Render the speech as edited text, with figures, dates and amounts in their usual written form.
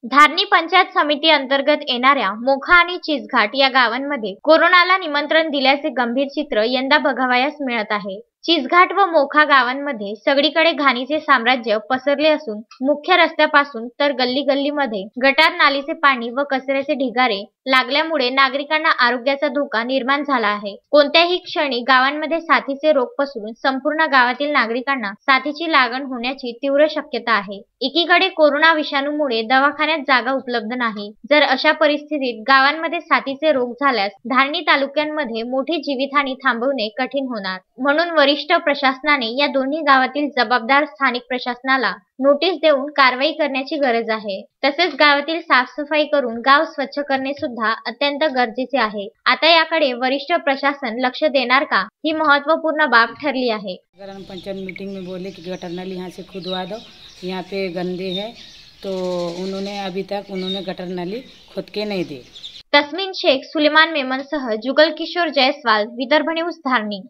धारणी पंचायत समिती अंतर्गत येणाऱ्या मोखा आणि चिचघाट या गावांमध्ये कोरोनाला निमंत्रण दिल्याचे गंभीर चित्र यंदा बघावयास मिळत आहे। चिचघाट व मोखा गावांमध्ये सगळीकडे घाणीचे साम्राज्य पसरले असून मुख्य रस्त्यापासून तर गल्ली गल्लीमध्ये गटार नालीचे पाणी व कचऱ्याचे ढिगारे लागल्यामुळे नागरिकांना आरोग्याचा धोका निर्माण झाला आहे। कोणत्याही क्षणी गावांमध्ये साथीचे रोग पसरून संपूर्ण गावातील नागरिकांना साथीची लागण होण्याची तीव्र शक्यता आहे। एकीकडे कोरोना विषाणूमुळे दवाखान्यात जागा उपलब्ध नाही। जर अशा परिस्थितीत गावांमध्ये साथीचे रोग झाल्यास धारणी तालुक्यांमध्ये मोठी जीवितहानी थांबवणे कठीण होणार। म्हणून वरिष्ठ प्रशासनाने या दोन्ही गावातील जबाबदार स्थानिक प्रशासनाला नोटीस देऊन कारवाई करण्याची गरज आहे। तसेच गावातील साफसफाई करून गाव स्वच्छ करणे सुद्धा अत्यंत गरजेचे आहे। आता याकडे वरिष्ठ प्रशासन लक्ष देणार का, ही महत्त्वपूर्ण बाब ठरली आहे। ग्राम पंचायत मीटिंग में बोले कि गटर नाली यहाँ से खुदवा दो, यहाँ पे गंदे है, तो उन्होंने अभी तक गटर नाली खुद के नहीं दी। तस्मीन शेख, सुलेमान मेमन सह जुगल किशोर जयसवाल, विदर्भ न्यूज, धारणी।